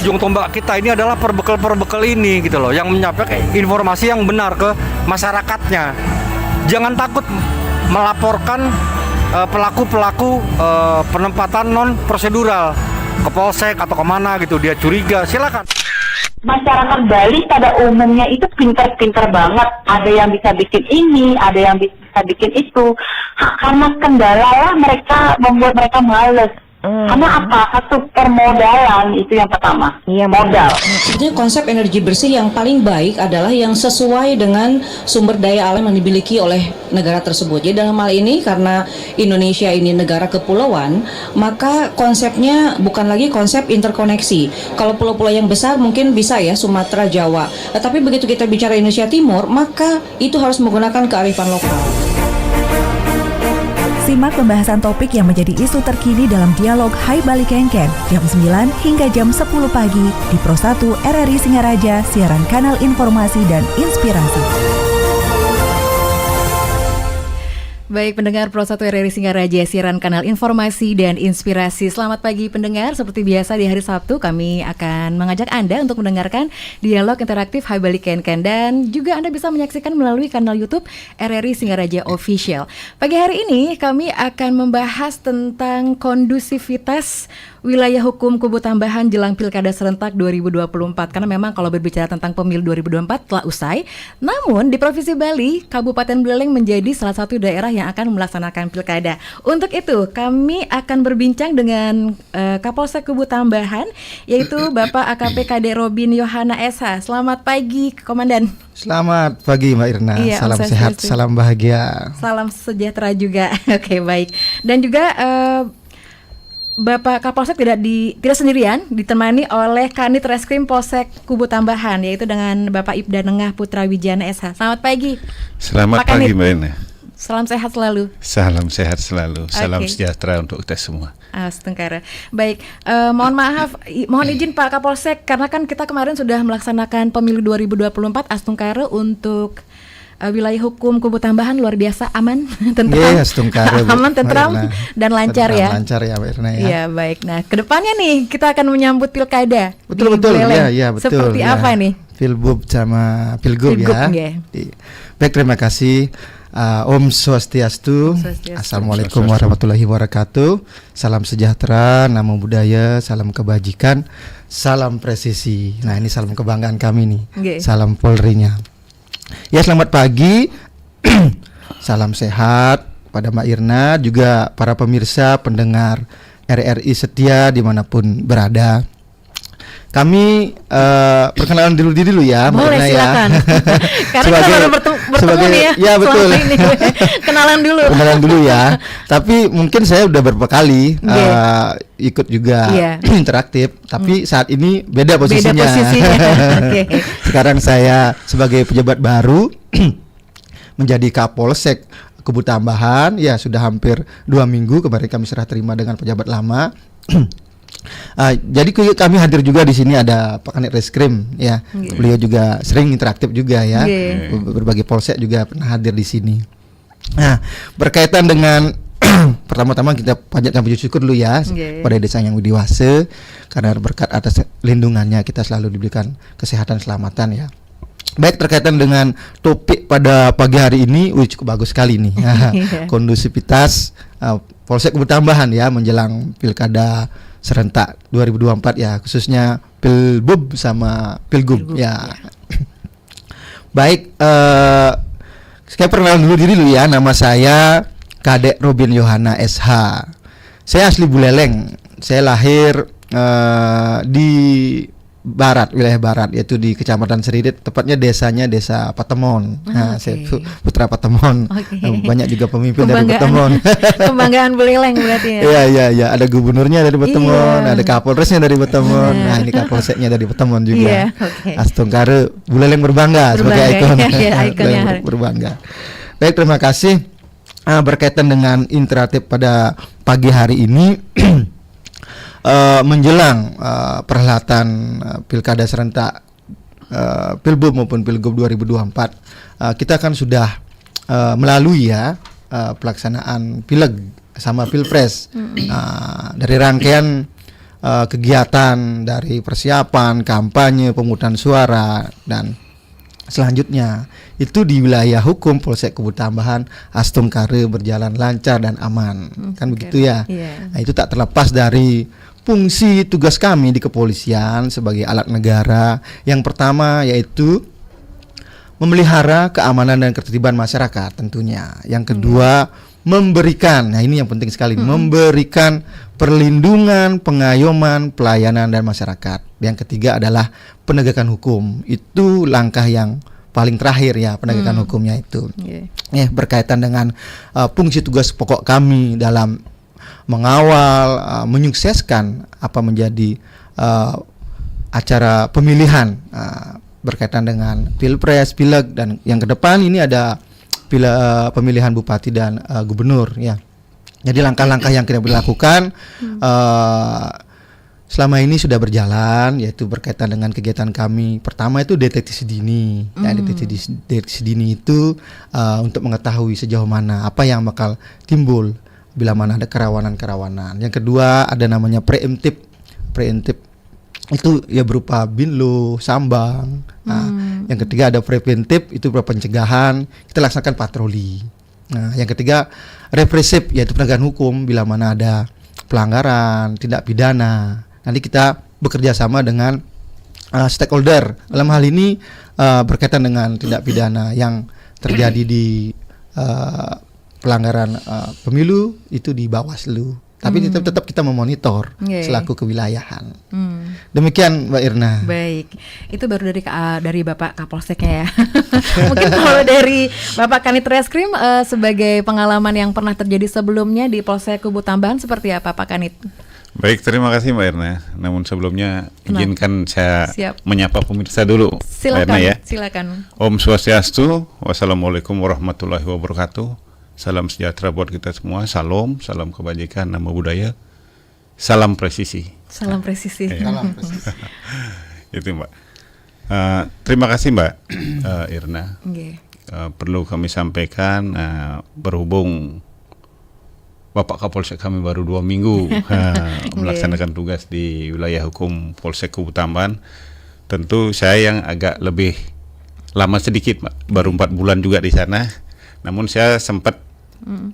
ujung tombak kita ini adalah perbekal ini gitu loh, yang menyampaikan informasi yang benar ke masyarakatnya. Jangan takut melaporkan pelaku-pelaku penempatan non prosedural ke polsek atau kemana gitu, dia curiga, silakan. Masyarakat Bali pada umumnya itu pintar-pintar banget. Ada yang bisa bikin ini, ada yang bisa bikin itu. Karena kendala lah mereka membuat mereka males. Karena apa? Satu permodalan itu yang pertama. Iya, modal. Sebetulnya konsep energi bersih yang paling baik adalah yang sesuai dengan sumber daya alam yang dimiliki oleh negara tersebut. Jadi dalam hal ini karena Indonesia ini negara kepulauan, maka konsepnya bukan lagi konsep interkoneksi. Kalau pulau-pulau yang besar mungkin bisa ya Sumatera, Jawa. Tapi begitu kita bicara Indonesia Timur, maka itu harus menggunakan kearifan lokal. Simak pembahasan topik yang menjadi isu terkini dalam dialog Hai Bali Kengken jam 9 hingga jam 10 pagi di Pro 1 RRI Singaraja, siaran kanal informasi dan inspirasi. Baik pendengar Pro 1 RRI Singaraja, siaran kanal informasi dan inspirasi. Selamat pagi pendengar, seperti biasa di hari Sabtu kami akan mengajak Anda untuk mendengarkan dialog interaktif Hai Bali Kengken. Dan juga Anda bisa menyaksikan melalui kanal YouTube RRI Singaraja Official. Pagi hari ini kami akan membahas tentang kondusivitas wilayah hukum Kubu Tambahan jelang Pilkada Serentak 2024. Karena memang kalau berbicara tentang pemilu 2024 telah usai, namun di Provinsi Bali, Kabupaten Buleleng menjadi salah satu daerah yang akan melaksanakan pilkada. Untuk itu, kami akan berbincang dengan Kapolsek Kubu Tambahan, yaitu Bapak AKP KD Robin Yohana SH. Selamat pagi, Komandan. Selamat pagi Mbak Irna, iya, salam sehat, salam bahagia. Salam sejahtera juga. Oke, baik. Dan juga Bapak Kapolsek tidak sendirian, ditemani oleh Kanit Reskrim Polsek Kubu Tambahan, yaitu dengan Bapak Ibda Nengah Putra Wijana SH. Selamat pagi. Selamat pagi Mbak Irna. Salam sehat selalu. Salam sehat selalu. Salam sejahtera untuk kita semua. Astengkara. Baik, mohon maaf, mohon izin Pak Kapolsek, karena kan kita kemarin sudah melaksanakan pemilu 2024 Astungkara untuk wilayah hukum Kubu Tambahan luar biasa aman, tentram, aman, tentram dan lancar ya. Lancar ya, Mbak Irna ya. Iya baik. Nah, kedepannya nih kita akan menyambut pilkada. Betul. Iya betul. Seperti ya. apa nih? Pilbub sama Pilgub ya. Baik, terima kasih. Om Swastiastu. Assalamualaikum warahmatullahi wabarakatuh. Salam sejahtera, namo buddhaya, salam kebajikan, salam presisi. Nah ini salam kebanggaan kami nih. Salam Polri-nya. Ya selamat pagi. Salam sehat pada Mbak Irna, juga para pemirsa pendengar RRI setia dimanapun berada. Kami perkenalan dulu ya, Mbak Irna ya. Karena kita baru bertemu nih ya. Ya betul. Ini. Kenalan dulu ya. Tapi mungkin saya udah beberapa kali ikut juga interaktif. Tapi saat ini beda posisinya. Sekarang saya sebagai pejabat baru menjadi Kapolsek Kubu Tambahan. Ya sudah hampir 2 minggu kemarin kami serah terima dengan pejabat lama. Jadi kami hadir juga di sini ada Pak Kanit Reskrim ya. Beliau juga sering interaktif juga ya. Berbagai polsek juga pernah hadir di sini. Nah, berkaitan dengan pertama-tama kita panjatkan puji syukur dulu ya pada Desa Yang Widiwase, karena berkat atas lindungannya kita selalu diberikan kesehatan selamatan ya. Baik, terkaitan dengan topik pada pagi hari ini, cukup bagus sekali nih. Kondusivitas Polsek Kubu Tambahan ya menjelang Pilkada Serentak 2024 ya, khususnya Pilbub sama Pilgub ya. Baik, saya perkenalan dulu diri ya. Nama saya Kadek Robin Yohana SH. Saya asli Buleleng. Saya lahir di wilayah barat, yaitu di Kecamatan Seridet, tepatnya desanya Desa Patemon. Nah, saya putra Patemon. Banyak juga pemimpin dari Patemon. Kebanggaan Buleleng berarti ya. Iya, ada gubernurnya dari Patemon, ada Kapolresnya dari Patemon. Nah, ini Kapolseknya dari Patemon juga. Astungkara Buleleng berbangga sebagai ikon. Berbangga. Baik, terima kasih. Berkaitan dengan interaktif pada pagi hari ini. Menjelang perhelatan Pilkada Serentak Pilbub maupun Pilgub 2024, kita kan sudah melalui ya pelaksanaan Pileg sama Pilpres. Dari rangkaian kegiatan dari persiapan, kampanye, pemungutan suara dan selanjutnya itu di wilayah hukum Polsek Kubu Tambahan Astungkare berjalan lancar dan aman. Kan begitu ya. Nah, itu tak terlepas dari fungsi tugas kami di kepolisian sebagai alat negara. Yang pertama yaitu memelihara keamanan dan ketertiban masyarakat tentunya. Yang kedua memberikan, nah ini yang penting sekali, memberikan perlindungan, pengayoman, pelayanan dan masyarakat. Yang ketiga adalah penegakan hukum. Itu langkah yang paling terakhir ya, penegakan hukumnya itu. Berkaitan dengan fungsi tugas pokok kami dalam mengawal, menyukseskan apa menjadi acara pemilihan berkaitan dengan Pilpres, Pileg, dan yang ke depan ini ada pemilihan bupati dan gubernur ya. Jadi langkah-langkah yang kita lakukan selama ini sudah berjalan, yaitu berkaitan dengan kegiatan kami. Pertama itu deteksi dini. Ya, deteksi dini itu untuk mengetahui sejauh mana apa yang bakal timbul bila mana ada kerawanan-kerawanan. Yang kedua ada namanya preemptif. Itu ya berupa binlu, sambang. Nah, yang ketiga ada preventif, itu berupa pencegahan, kita laksanakan patroli. Nah, yang ketiga represif, yaitu penegakan hukum bila mana ada pelanggaran, tindak pidana. Nanti kita bekerja sama dengan stakeholder. Dalam hal ini berkaitan dengan tindak pidana yang terjadi di pelanggaran pemilu itu di Bawaslu. Tapi tetap kita memonitor selaku kewilayahan. Demikian Mbak Irna. Baik, itu baru dari Bapak Kapolseknya ya. Mungkin kalau dari Bapak Kanit Reskrim sebagai pengalaman yang pernah terjadi sebelumnya di Polsek Kubu Tambahan seperti apa Pak Kanit? Baik, terima kasih Mbak Irna. Namun sebelumnya izinkan saya menyapa pemirsa dulu. Silakan, Mbak Irna, ya. Silakan. Om Swastiastu, wassalamualaikum warahmatullahi wabarakatuh. Salam sejahtera buat kita semua. Salam kebajikan, nama budaya. Salam presisi. Salam presisi. Itu Mbak. Terima kasih Mbak Irna. Perlu kami sampaikan berhubung Bapak Kapolsek kami baru 2 minggu melaksanakan tugas di wilayah hukum Polsek Kubu Tambahan. Tentu saya yang agak lebih lama sedikit Mbak, baru 4 bulan juga di sana. Namun saya sempat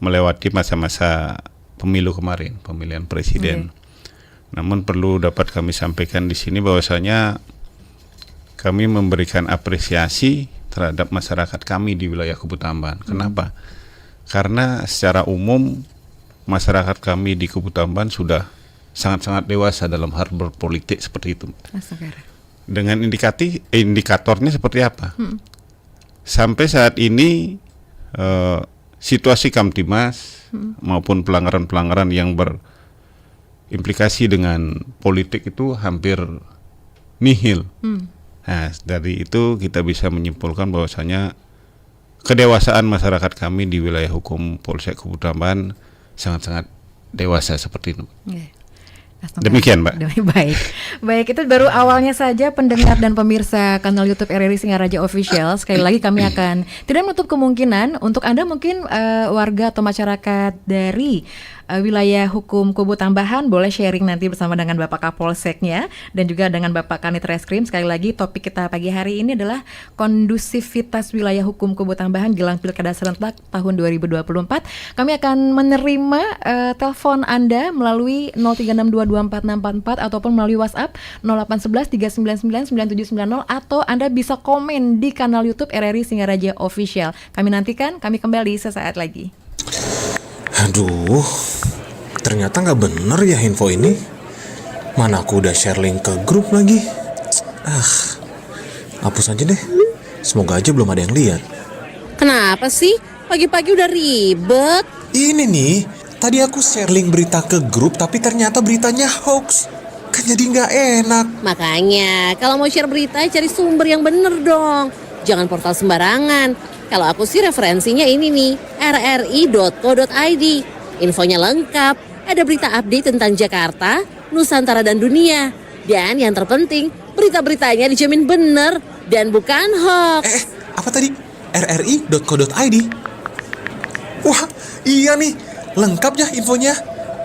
melewati masa-masa pemilu kemarin, pemilihan presiden. Namun perlu dapat kami sampaikan di sini bahwasanya kami memberikan apresiasi terhadap masyarakat kami di wilayah Kubu Tambahan. Kenapa? Karena secara umum masyarakat kami di Kubu Tambahan sudah sangat-sangat dewasa dalam hal berpolitik seperti itu. Dengan indikatornya seperti apa? Sampai saat ini situasi Kamtimas maupun pelanggaran-pelanggaran yang berimplikasi dengan politik itu hampir nihil. Nah, dari itu kita bisa menyimpulkan bahwasanya kedewasaan masyarakat kami di wilayah hukum Polsek Kubu Tambahan sangat-sangat dewasa seperti itu. Demikian Mbak. Baik, itu baru awalnya saja pendengar dan pemirsa kanal YouTube RRI Singaraja Official. Sekali lagi kami akan tidak menutup kemungkinan untuk Anda mungkin warga atau masyarakat dari wilayah hukum Kubu Tambahan boleh sharing nanti bersama dengan Bapak Kapolseknya dan juga dengan Bapak Kanit Reskrim. Sekali lagi topik kita pagi hari ini adalah kondusivitas wilayah hukum Kubu Tambahan jelang Pilkada serentak tahun 2024. Kami akan menerima telepon Anda melalui 0362244644 ataupun melalui WhatsApp 081139999790 atau Anda bisa komen di kanal YouTube RRI Singaraja Official. Kami nantikan, kami kembali sesaat lagi. Aduh, ternyata nggak bener ya info ini. Mana aku udah share link ke grup lagi. Hapus aja deh. Semoga aja belum ada yang lihat. Kenapa sih? Pagi-pagi udah ribet. Ini nih, tadi aku share link berita ke grup tapi ternyata beritanya hoax. Kan jadi nggak enak. Makanya, kalau mau share berita cari sumber yang bener dong. Jangan portal sembarangan. Kalau aku sih referensinya ini nih, rri.co.id. Infonya lengkap, ada berita update tentang Jakarta, Nusantara dan dunia. Dan yang terpenting, berita-beritanya dijamin bener dan bukan hoax. Apa tadi? rri.co.id? Wah, iya nih, lengkap ya infonya.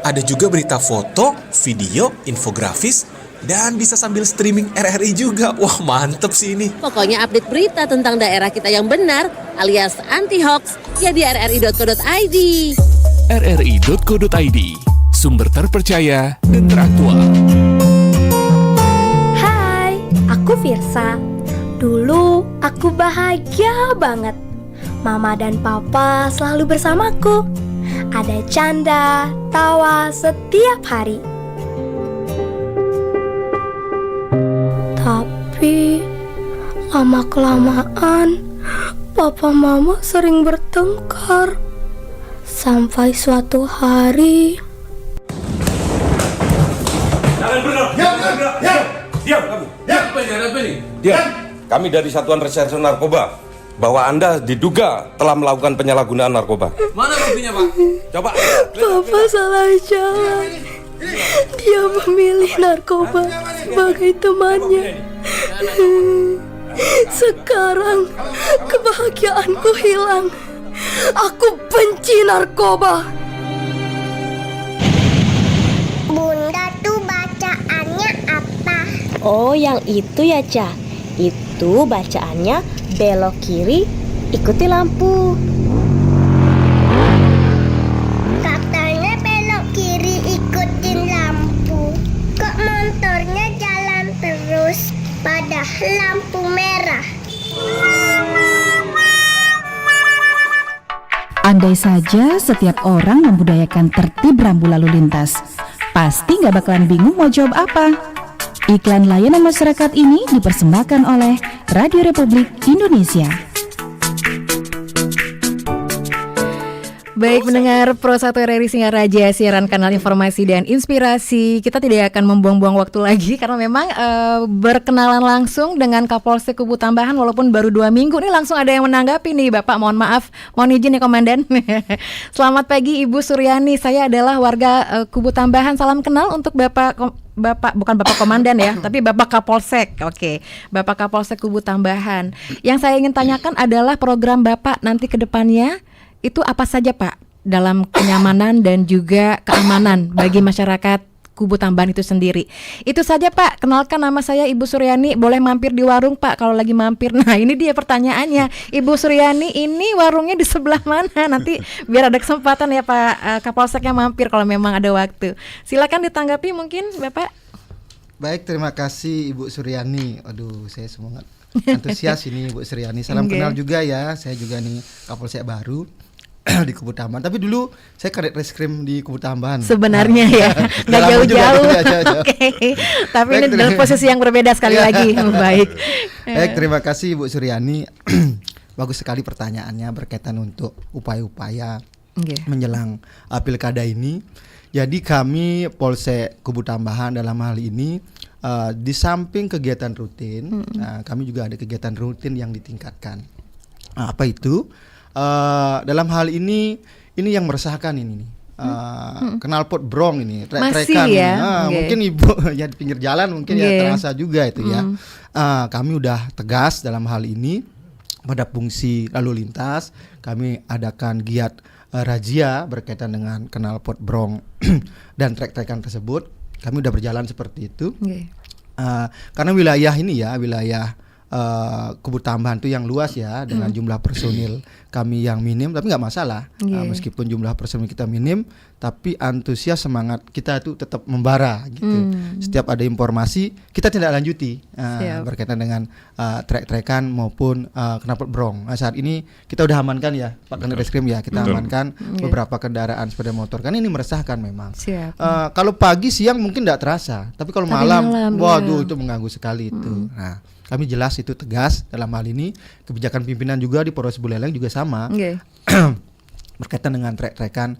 Ada juga berita foto, video, infografis, dan bisa sambil streaming RRI juga. Wah, mantep sih ini. Pokoknya update berita tentang daerah kita yang benar alias anti-hoax ya di rri.co.id. rri.co.id, sumber terpercaya dan teraktual. Hai, aku Firsa. Dulu aku bahagia banget. Mama dan papa selalu bersamaku. Ada canda, tawa setiap hari. Tapi lama-kelamaan papa mama sering bertengkar. Sampai suatu hari Diam. Kami dari Satuan Reserse Narkoba bahwa Anda diduga telah melakukan penyalahgunaan narkoba. Mana buktinya, Pak? Coba. papa salah jalan. Dia memilih narkoba sebagai temannya. Sekarang kebahagiaanku hilang. Aku benci narkoba. Bunda tuh bacaannya apa? Oh, yang itu ya, Ca. Itu bacaannya belok kiri, ikuti lampu. Katanya belok kiri ikutin lampu. Kok motornya jalan terus padahal lampu merah? Andai saja setiap orang membudayakan tertib rambu lalu lintas, pasti nggak bakalan bingung mau jawab apa. Iklan layanan masyarakat ini dipersembahkan oleh Radio Republik Indonesia. Baik pendengar Pro 1 RRI Singaraja, siaran kanal informasi dan inspirasi. Kita tidak akan membuang-buang waktu lagi karena memang berkenalan langsung dengan Kapolsek Kubu Tambahan walaupun baru 2 minggu. Ini langsung ada yang menanggapi nih Bapak, mohon maaf, mohon izin ya Komandan. Selamat pagi Ibu Suryani, saya adalah warga Kubu Tambahan. Salam kenal untuk Bapak bukan Bapak Komandan ya, tapi Bapak Kapolsek. Oke, Bapak Kapolsek Kubu Tambahan. Yang saya ingin tanyakan adalah program Bapak nanti ke depannya itu apa saja Pak dalam kenyamanan dan juga keamanan bagi masyarakat Kubu Tambahan itu sendiri. Itu saja Pak, kenalkan nama saya Ibu Suryani, boleh mampir di warung Pak kalau lagi mampir. Nah ini dia pertanyaannya, Ibu Suryani ini warungnya di sebelah mana? Nanti biar ada kesempatan ya Pak Kapolseknya mampir kalau memang ada waktu. Silakan ditanggapi mungkin Bapak. Baik, terima kasih Ibu Suryani. Aduh, saya semangat antusias ini Ibu Suryani. Salam kenal juga ya, saya juga nih Kapolsek baru di Kubu Tambahan. Tapi dulu saya kadek reskrim di Kubu Tambahan. Sebenarnya ya, nggak jauh-jauh. Oke. Tapi ini dalam posisi yang berbeda sekali lagi. Baik. Baik, terima kasih Ibu Suryani. Bagus sekali pertanyaannya berkaitan untuk upaya-upaya menjelang pilkada ini. Jadi kami Polsek Kubu Tambahan dalam hal ini di samping kegiatan rutin, kami juga ada kegiatan rutin yang ditingkatkan. Apa itu? Dalam hal ini yang meresahkan ini nih. Knalpot brong ini, trek-trekan ya? Mungkin Ibu ya di pinggir jalan mungkin ya terasa juga itu ya. Kami udah tegas dalam hal ini pada fungsi lalu lintas. Kami adakan giat razia berkaitan dengan knalpot brong dan trek-trekan tersebut. Kami udah berjalan seperti itu. Karena wilayah ini ya, wilayah Kubu Tambahan itu yang luas ya, dengan jumlah personil kami yang minim, tapi nggak masalah. Meskipun jumlah personil kita minim, tapi antusias semangat kita itu tetap membara gitu. Setiap ada informasi kita tidak lanjuti berkaitan dengan trek-trekan maupun knalpot brong. Nah, saat ini kita udah amankan ya Pak Kanit Reskrim ya, kita amankan beberapa kendaraan sepeda motor. Kan ini meresahkan memang. Kalau pagi siang mungkin tidak terasa, tapi kalau malam waduh itu mengganggu sekali itu. Nah, kami jelas itu tegas dalam hal ini. Kebijakan pimpinan juga di Polres Buleleng juga sama berkaitan dengan trek-trekan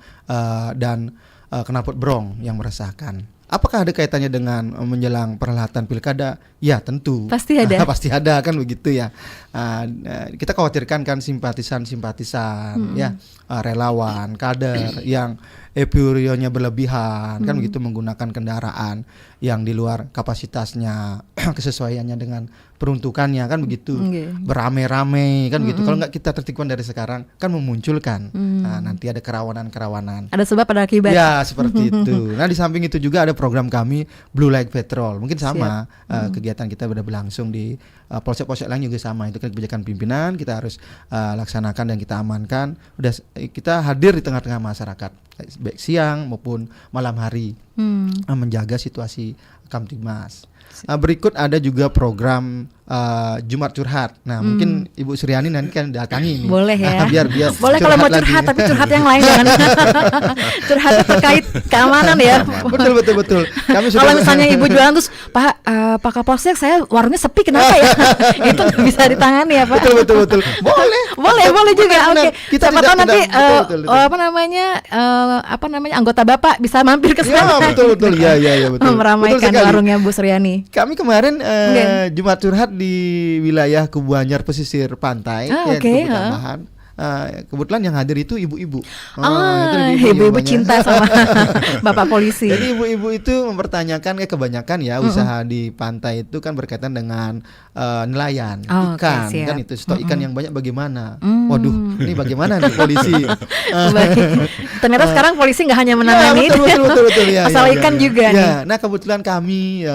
dan knalpot brong yang meresahkan. Apakah ada kaitannya dengan menjelang perhelatan pilkada? Ya tentu. Pasti ada. Pasti ada kan begitu ya. Kita khawatirkan kan simpatisan ya, relawan, kader yang euforianya berlebihan kan begitu, menggunakan kendaraan yang di luar kapasitasnya, kesesuaiannya dengan peruntukannya kan begitu, beramai-ramai kan begitu. Kalau nggak kita tertibkan dari sekarang kan memunculkan nanti ada kerawanan. Ada sebab ada akibat. Ya seperti itu. Nah di samping itu juga ada program kami Blue Light Patrol. Mungkin sama kegiatan kita sudah berlangsung di polsek-polsek lain juga sama. Itu kan kebijakan pimpinan kita harus laksanakan dan kita amankan. Udah kita hadir di tengah-tengah masyarakat baik siang maupun malam hari menjaga situasi Kamtibmas. Berikut ada juga program Jumat Curhat. Nah, mungkin Ibu Suryani nanti kan datangi ini. Boleh ya. biar boleh kalau mau curhat, tapi curhat yang lain jangan. Curhat terkait keamanan ya. Betul. Kami sudah kalau misalnya Ibu jualan terus, Pak Kapolsek saya warungnya sepi kenapa ya? Itu nggak bisa ditangani ya Pak. Betul. Boleh juga. Oke. Siapa tahu nanti anggota Bapak bisa mampir ke sana. Betul. Ya, betul. Meramaikan warungnya Bu Suryani. Kami kemarin Jumat Curhat di wilayah Kubu Anyar pesisir pantai di Kubu Tambahan. Kebetulan yang hadir itu ibu-ibu. Ibu-ibu cinta sama Bapak polisi. Jadi ibu-ibu itu mempertanyakan kebanyakan ya usaha di pantai itu kan berkaitan dengan nelayan ikan kan itu stok ikan yang banyak bagaimana? Waduh, ini bagaimana nih polisi? Ternyata sekarang polisi nggak hanya menangani betul ya, masalah ikan juga nih. Nah kebetulan kami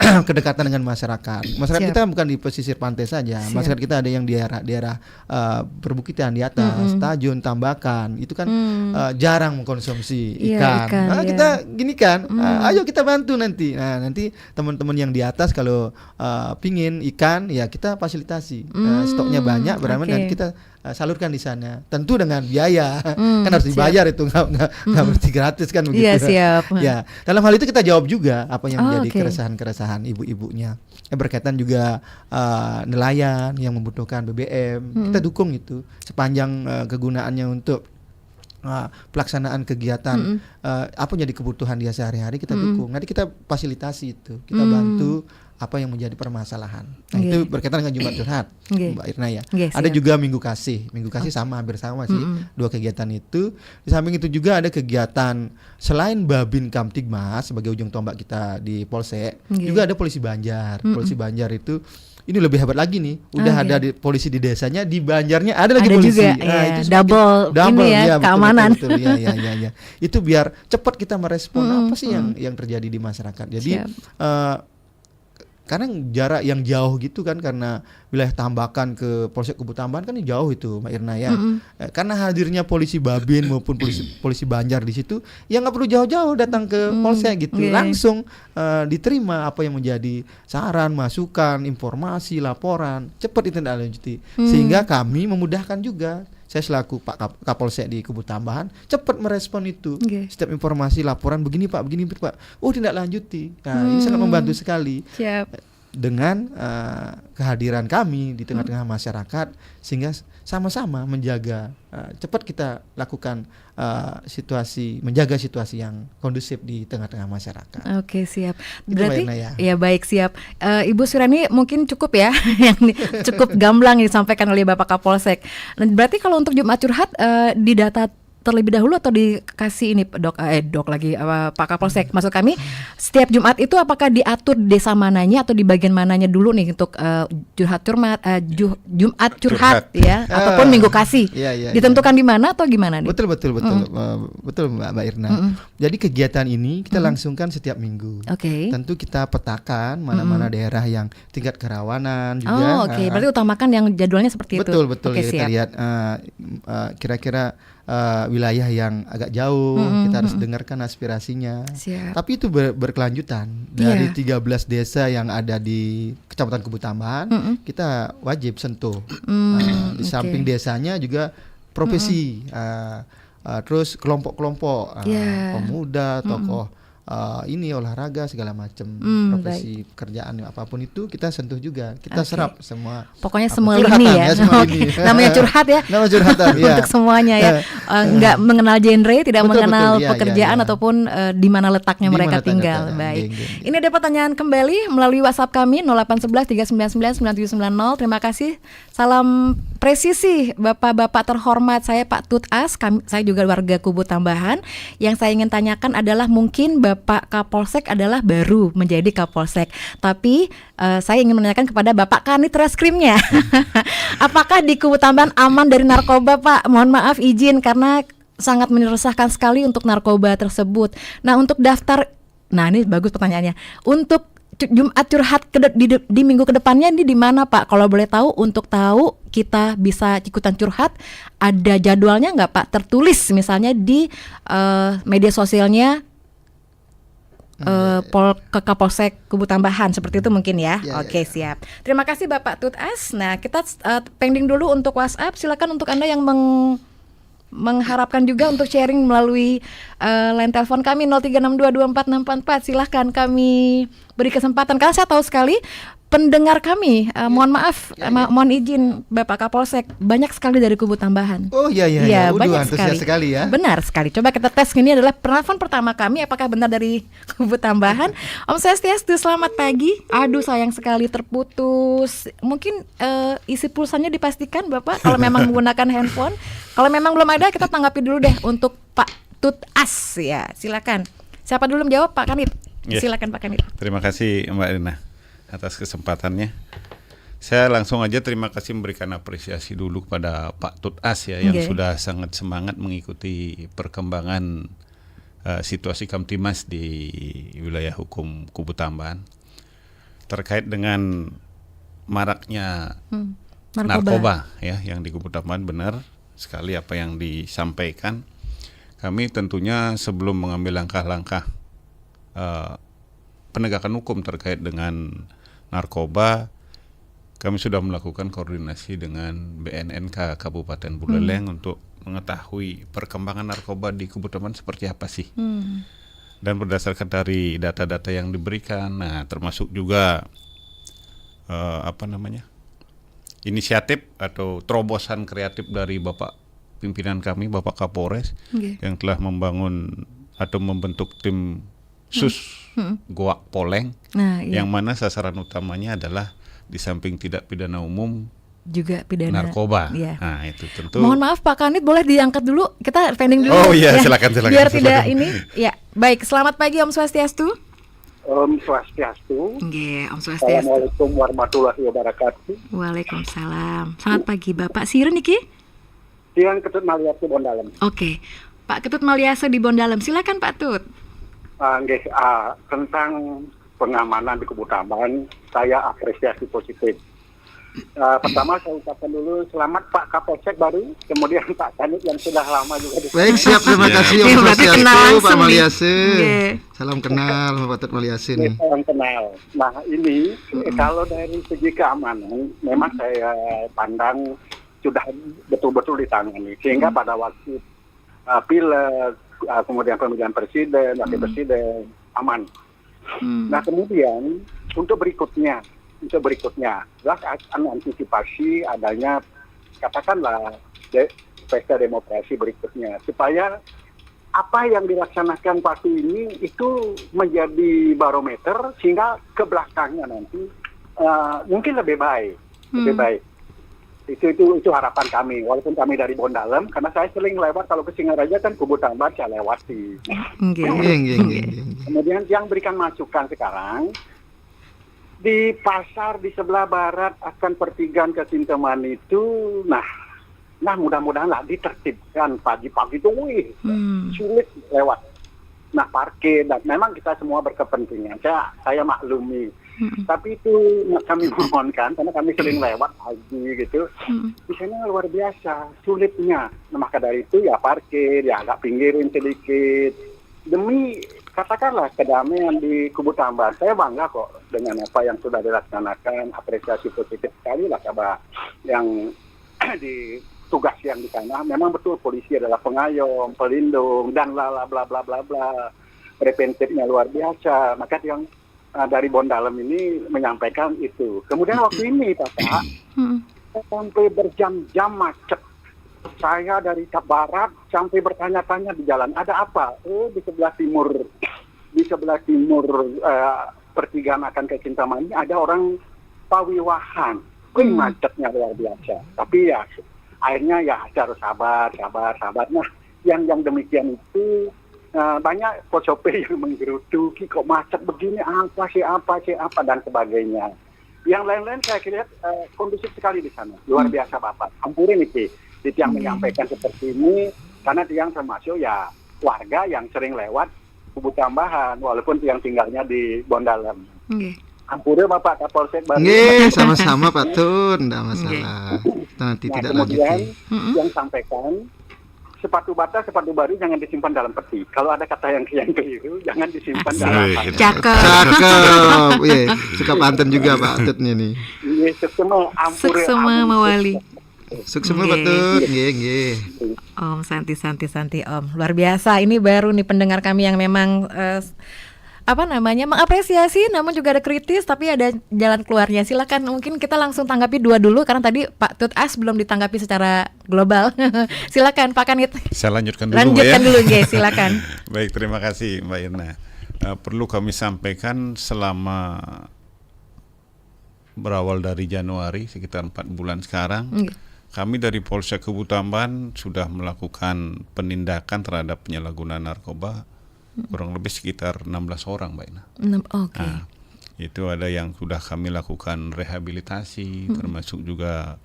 kedekatan dengan masyarakat kita bukan di pesisir pantai saja. Masyarakat kita ada yang di daerah perbukitan di atas, Tajun, Tambakan itu kan jarang mengkonsumsi ikan. Kita gini kan, ayo kita bantu nanti. Nah nanti teman-teman yang di atas kalau pingin ikan ya kita fasilitasi, stoknya banyak dan kita salurkan di sana. Tentu dengan biaya, kan harus dibayar itu nggak berarti gratis kan begitu. Iya siap. Ya dalam hal itu kita jawab juga apa yang menjadi keresahan ibu-ibunya. Berkaitan juga nelayan yang membutuhkan BBM, kita dukung itu sepanjang kegunaannya untuk pelaksanaan kegiatan apa jadi kebutuhan dia sehari-hari kita dukung. Nanti kita fasilitasi itu, kita bantu apa yang menjadi permasalahan. Nah itu berkaitan dengan Jumat Curhat, Mbak Irna ya. Ada juga Minggu Kasih hampir sama sih dua kegiatan itu. Di samping itu juga ada kegiatan selain Babin Kamtibmas sebagai ujung tombak kita di Polsek, juga ada Polisi Banjar. Polisi Banjar itu ini lebih hebat lagi nih. Udah ada polisi di desanya, di Banjarnya ada lagi polisi. Juga, itu double ini ya, keamanan. Betul. Ya. Itu biar cepat kita merespon apa sih yang terjadi di masyarakat. Jadi karena jarak yang jauh gitu kan, karena wilayah Tambakan ke Polsek Kubu Tambahan kan jauh itu Mbak Irna ya. Karena hadirnya polisi Babin maupun polisi Banjar di situ, ya nggak perlu jauh-jauh datang ke Polsek gitu, langsung diterima apa yang menjadi saran, masukan, informasi, laporan, cepat ditindaklanjuti. Sehingga kami memudahkan juga. Saya selaku Pak Kapolsek di Kubu Tambahan cepat merespon itu. Setiap informasi laporan begini Pak, tindak lanjuti. Nah, ini sangat membantu sekali. Dengan kehadiran kami di tengah-tengah masyarakat, sehingga sama-sama menjaga cepat kita lakukan menjaga situasi yang kondusif di tengah-tengah masyarakat. Oke, siap. Berarti ya baik, siap. Ibu Suryani mungkin cukup ya yang cukup gamblang disampaikan oleh Bapak Kapolsek. Nah, berarti kalau untuk Jumat Curhat didata terlebih dahulu atau dikasih ini Pak Kapolsek, maksud kami setiap Jumat itu apakah diatur desa mananya atau di bagian mananya dulu nih untuk Jumat Curhat ya ataupun Minggu Kasih ditentukan di mana atau gimana nih? Betul Mbak Irna. Jadi kegiatan ini kita langsungkan setiap minggu. Tentu kita petakan mana-mana daerah yang tingkat kerawanan juga. Berarti utamakan yang jadwalnya seperti itu. Betul. Kita lihat kira-kira wilayah yang agak jauh, kita harus dengarkan aspirasinya. Tapi itu berkelanjutan. Dari 13 desa yang ada di Kecamatan Kubu Tambahan, kita wajib sentuh. Di samping desanya juga profesi, terus kelompok-kelompok pemuda, tokoh olahraga segala macam, profesi pekerjaan apapun itu kita sentuh juga, kita serap semua. Pokoknya semua lini ya. Namanya curhat ya. Untuk semuanya ya. Nggak mengenal genre, tidak mengenal pekerjaan ataupun di mana letaknya mereka tinggal. Baik. Ini ada pertanyaan kembali melalui WhatsApp kami 0811 399 9790. Terima kasih. Salam presisi Bapak-bapak terhormat, saya Pak Tut As, saya juga warga Kubu Tambahan. Yang saya ingin tanyakan adalah mungkin Bapak Kapolsek adalah baru menjadi Kapolsek, tapi saya ingin menanyakan kepada Bapak Kanit Reskrimnya. Apakah di Kubu Tambahan aman dari narkoba, Pak? Mohon maaf izin karena sangat meresahkan sekali untuk narkoba tersebut. Nah, untuk daftar, nah ini bagus pertanyaannya. Untuk Jumat curhat di minggu kedepannya ini di mana, Pak? Kalau boleh tahu, untuk tahu kita bisa ikutan curhat, ada jadwalnya nggak, Pak? Tertulis misalnya di media sosialnya Kapolsek Kubu Tambahan, seperti itu mungkin ya. Oke, siap. Terima kasih Bapak Tut As. Nah, kita pending dulu untuk WhatsApp. Silakan untuk Anda yang mengharapkan juga untuk sharing melalui line telepon kami 0362246444. Silahkan kami beri kesempatan karena saya tahu sekali pendengar kami, mohon maaf, mohon izin Bapak Kapolsek, banyak sekali dari Kubu Tambahan. Oh iya, banyak sekali ya. Benar sekali. Coba kita tes, ini adalah penelpon pertama kami, apakah benar dari Kubu Tambahan. Om Swastiastu, selamat pagi. Aduh, sayang sekali terputus. Mungkin isi pulsanya dipastikan Bapak kalau memang menggunakan handphone. Kalau memang belum ada, kita tanggapi dulu deh untuk Pak Tut As ya. Silakan. Siapa dulu menjawab, Pak Kanit? Silakan Pak Kanit. Terima kasih Mbak Rina atas kesempatannya. Saya langsung aja terima kasih memberikan apresiasi dulu kepada Pak Tut As ya, yang sudah sangat semangat mengikuti perkembangan situasi Kamtimas di wilayah hukum Kubu Tambahan terkait dengan maraknya narkoba ya yang di Kubu Tambahan. Benar sekali apa yang disampaikan. Kami tentunya sebelum mengambil langkah-langkah penegakan hukum terkait dengan narkoba, kami sudah melakukan koordinasi dengan BNNK Kabupaten Buleleng untuk mengetahui perkembangan narkoba di Kubu Tambahan seperti apa sih. Dan berdasarkan dari data-data yang diberikan, nah termasuk juga inisiatif atau terobosan kreatif dari Bapak pimpinan kami, Bapak Kapolres, yang telah membangun atau membentuk tim sus Goak Poleng, yang mana sasaran utamanya adalah di samping tidak pidana umum juga pidana narkoba. Nah, itu tentu. Mohon maaf Pak Kanit, boleh diangkat dulu, kita pending dulu. Oh iya, silakan. Biar tidak ini. Ya, baik. Selamat pagi Om Swastiastu. Om Swastiastu. Om Swastiastu. Assalamualaikum warahmatullahi wabarakatuh. Waalaikumsalam. Selamat pagi Bapak. Siren niki? Siang Ketut Maliase Bondalem. Oke. Pak Ketut Maliase di Bondalem. Silakan Pak Tut. Tentang pengamanan di Kubu Tambahan, saya apresiasi positif. Pertama saya ucapkan dulu selamat Pak Kapolsek baru, kemudian Pak Kanit yang sudah lama juga di. Baik, siap, terima kasih Om Swastiastu, Pak Maliase. Salam kenal Pak Tut Maliase nih. Salam kenal. Nah ini kalau dari segi keamanan, memang saya pandang sudah betul-betul ditangani, sehingga pada waktu pileg, kemudian pemilihan presiden, wakil presiden, aman. Nah kemudian untuk berikutnya adalah antisipasi adanya katakanlah pesta demokrasi berikutnya, supaya apa yang dilaksanakan waktu ini itu menjadi barometer sehingga ke belakangnya nanti mungkin lebih baik. Itu harapan kami, walaupun kami dari Bondalem, karena saya sering lewat kalau ke Singaraja kan Kubu Tambahan saya lewati. Kemudian yang berikan masukan sekarang di pasar di sebelah barat akan pertigaan ke Sinteman itu, nah mudah-mudahan lah ditertibkan pagi-pagi itu, sulit lewat. Nah parkir, dan memang kita semua berkepentingan, saya maklumi. Tapi itu kami mohonkan, karena kami sering lewat pagi gitu, di sana luar biasa sulitnya. Nah, maka dari itu ya parkir, ya agak pinggirin sedikit demi katakanlah kedamaian di Kubu Tambahan. Saya bangga kok dengan apa yang sudah dilaksanakan, apresiasi positif sekali lah kabar yang di tugas yang di sana. Memang betul polisi adalah pengayom, pelindung dan bla bla bla bla bla, preventifnya luar biasa. Maka yang dari Bondalem ini menyampaikan itu. Kemudian waktu ini Bapak sampai berjam-jam macet. Saya dari barat sampai bertanya-tanya di jalan ada apa? Di sebelah timur pertigaan akan ke Kintamani ada orang pawiwahan. macetnya luar biasa. Tapi ya akhirnya ya harus sabar. Nah, yang demikian itu banyak sopir yang menggerutuki, kok macet begini, apa dan sebagainya. Yang lain-lain saya kira kondusif sekali di sana, luar biasa Bapak. Ampurin itu yang menyampaikan seperti ini, karena Tiang termasuk ya warga yang sering lewat Kubu Tambahan, walaupun yang tinggalnya di Bondalem. Ampura Bapak Kapolsek Baru. Sama-sama Pak Tun, tidak masalah. Nanti tidak kemudian lanjuti. yang sampaikan sepatu bata, sepatu baru jangan disimpan dalam peti. Kalau ada kata yang keliru, jangan disimpan dalam peti. Cakep. Suka pantun juga Pak Tutnya nih. Suksema Mawali. Suksema Pak Tut. Nggih. Om Santi Om. Luar biasa. Ini baru nih pendengar kami yang memang mengapresiasi, namun juga ada kritis, tapi ada jalan keluarnya. Silakan, mungkin kita langsung tanggapi dua dulu karena tadi Pak Tut As belum ditanggapi secara global. Silakan Pak Kanit. Saya lanjutkan dulu. Silakan. Baik, terima kasih Mbak Irna. Perlu kami sampaikan selama berawal dari Januari sekitar 4 bulan sekarang, kami dari Polsek Kubu Tambahan sudah melakukan penindakan terhadap penyalahgunaan narkoba kurang lebih sekitar 16 orang Mbak Ina. Nah, itu ada yang sudah kami lakukan rehabilitasi, termasuk juga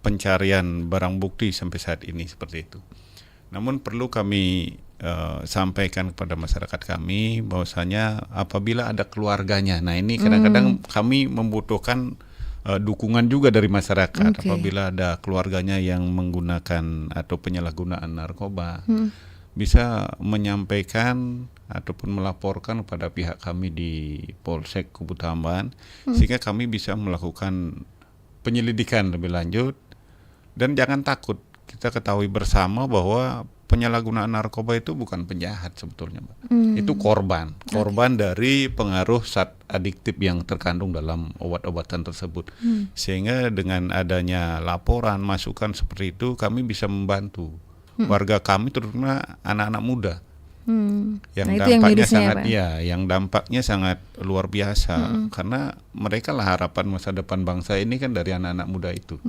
pencarian barang bukti sampai saat ini seperti itu. Namun perlu kami sampaikan kepada masyarakat kami bahwasanya apabila ada keluarganya, nah ini kadang-kadang kami membutuhkan dukungan juga dari masyarakat. Apabila ada keluarganya yang menggunakan atau penyalahgunaan narkoba, bisa menyampaikan ataupun melaporkan kepada pihak kami di Polsek Kubu Tambahan, sehingga kami bisa melakukan penyelidikan lebih lanjut. Dan jangan takut, kita ketahui bersama bahwa penyalahgunaan narkoba itu bukan penjahat sebetulnya, Mbak. Itu korban dari pengaruh zat adiktif yang terkandung dalam obat-obatan tersebut. Sehingga dengan adanya laporan, masukan seperti itu, kami bisa membantu warga kami, terutama anak-anak muda, yang dampaknya yang dampaknya sangat luar biasa, karena mereka lah harapan masa depan bangsa ini kan dari anak-anak muda itu.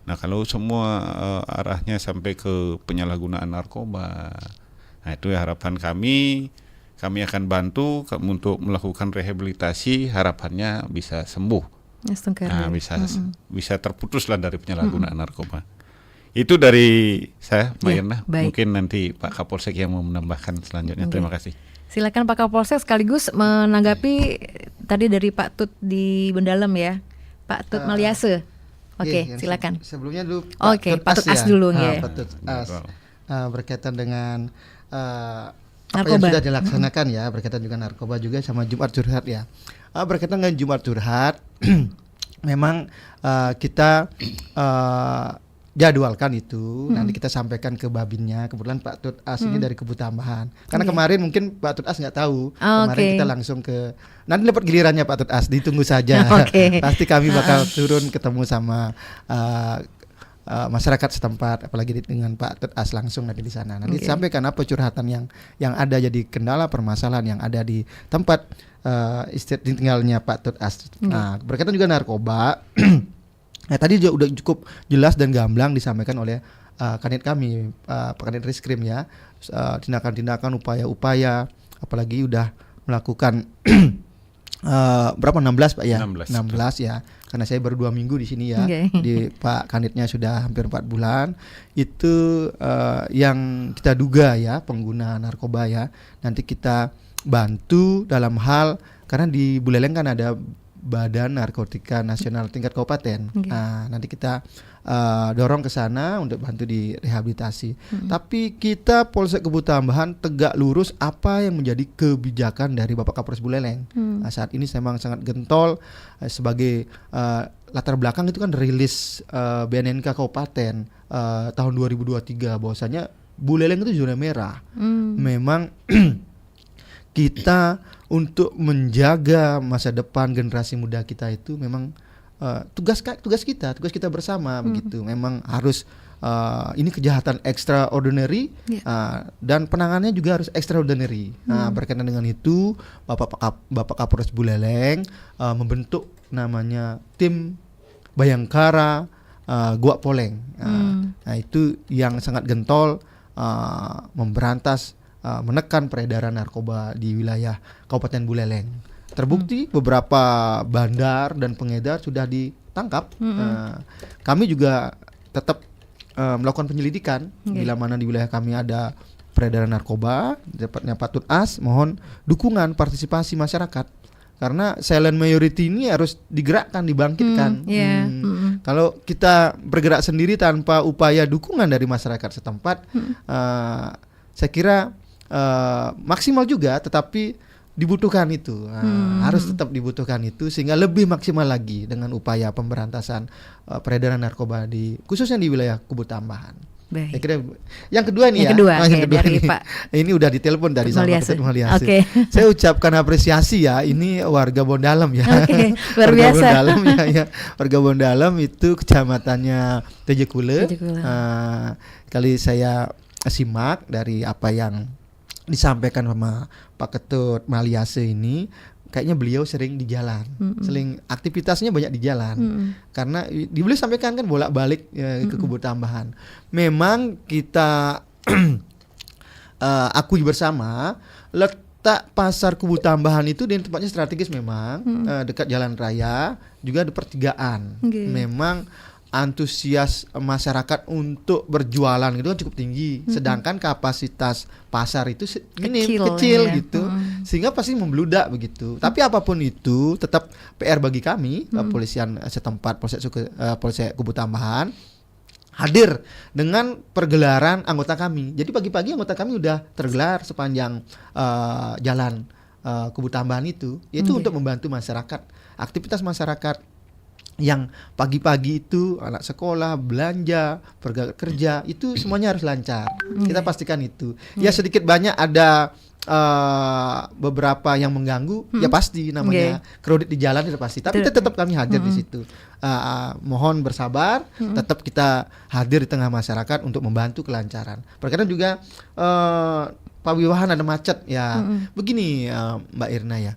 Nah, kalau semua arahnya sampai ke penyalahgunaan narkoba, nah itu harapan kami akan bantu untuk melakukan rehabilitasi, harapannya bisa sembuh, bisa terputuslah dari penyalahgunaan narkoba. Itu dari saya, Mbak Irna. Mungkin nanti Pak Kapolsek yang mau menambahkan selanjutnya. Terima kasih. Silakan Pak Kapolsek sekaligus menanggapi tadi dari Pak Tut di Bendalem ya, Pak Tut Maliase. Silakan. Sebelumnya dulu Pak Tut As dulu ya. Pak Tut As berkaitan dengan apa yang sudah dilaksanakan ya, berkaitan juga narkoba juga sama Jumat Curhat ya. Berkaitan dengan Jumat Curhat, memang kita jadwalkan itu, nanti kita sampaikan ke Babinnya. Kebetulan Pak Tut As ini dari Kubu Tambahan. Karena kemarin mungkin Pak Tut As nggak tahu. Kemarin kita langsung ke, nanti dapat gilirannya Pak Tut As, ditunggu saja. Pasti kami bakal turun ketemu sama masyarakat setempat, apalagi dengan Pak Tut As langsung nanti di sana. Nanti disampaikan apa curhatan yang ada, jadi kendala permasalahan yang ada di tempat tinggalnya Pak Tut As. Nah, berkaitan juga narkoba. Nah, tadi juga udah cukup jelas dan gamblang disampaikan oleh kanit kami, Pak Kanit Reskrim ya, tindakan-tindakan, upaya-upaya, apalagi udah melakukan berapa 16 Pak ya? 16 ya. Karena saya baru 2 minggu di sini ya. Di Pak Kanitnya sudah hampir 4 bulan. Itu yang kita duga ya pengguna narkoba ya. Nanti kita bantu dalam hal, karena di Buleleng kan ada Badan Narkotika Nasional tingkat kabupaten. Nah, nanti kita dorong ke sana untuk bantu di rehabilitasi. Tapi kita Polsek Kubu Tambahan tegak lurus apa yang menjadi kebijakan dari Bapak Kapolres Buleleng. Nah, saat ini memang sangat gentol sebagai latar belakang itu kan rilis BNNK Kabupaten tahun 2023 bahwasanya Buleleng itu zona merah. Memang kita untuk menjaga masa depan generasi muda kita itu memang tugas kita bersama begitu. Memang harus ini kejahatan extraordinary dan penanganannya juga harus extraordinary. Nah, berkaitan dengan itu Bapak Kapolres Buleleng membentuk namanya tim Bayangkara Gua Poleng. Nah, itu yang sangat gentol memberantas menekan peredaran narkoba di wilayah Kabupaten Buleleng. Terbukti beberapa bandar dan pengedar sudah ditangkap. Kami juga tetap melakukan penyelidikan bila mana di wilayah kami ada peredaran narkoba. Dapatnya Pak Tunas, mohon dukungan partisipasi masyarakat karena silent majority ini harus digerakkan, dibangkitkan. Kalau kita bergerak sendiri tanpa upaya dukungan dari masyarakat setempat, saya kira maksimal juga, tetapi dibutuhkan itu, harus tetap dibutuhkan itu sehingga lebih maksimal lagi dengan upaya pemberantasan peredaran narkoba khususnya di wilayah Kubu Tambahan. Saya kira yang kedua nih, yang kedua dari ini. Pak Ini udah ditelepon dari sama Ketut Maliase. Okay. Saya ucapkan apresiasi ya, ini warga Bondalam ya. Luar warga biasa. Bondalam ya. Warga Bondalam itu kecamatannya Tejekule. Kali saya simak dari apa yang disampaikan sama Pak Ketut Maliase ini, kayaknya beliau sering di jalan, sering aktivitasnya banyak di jalan, karena beliau sampaikan kan bolak-balik ke Kubu Tambahan. Memang kita akui bersama letak pasar Kubu Tambahan itu di tempatnya strategis memang, dekat jalan raya, juga ada pertigaan. Memang antusias masyarakat untuk berjualan gitu kan cukup tinggi, sedangkan kapasitas pasar itu kecil gitu, sehingga pasti membludak begitu. Tapi apapun itu tetap PR bagi kami, kepolisian setempat, Polsek Kubu Tambahan hadir dengan pergelaran anggota kami. Jadi pagi-pagi anggota kami udah tergelar sepanjang jalan Kubu Tambahan itu, yaitu untuk membantu masyarakat, aktivitas masyarakat yang pagi-pagi itu anak sekolah, belanja, pergi kerja, itu semuanya harus lancar. Kita pastikan itu. Ya sedikit banyak ada beberapa yang mengganggu, ya pasti namanya kredit di jalan itu pasti. Tapi tetap kami hadir di situ. Mohon bersabar, tetap kita hadir di tengah masyarakat untuk membantu kelancaran. Perkara juga Pak Wiwahan ada macet ya. Begini Mbak Irna ya.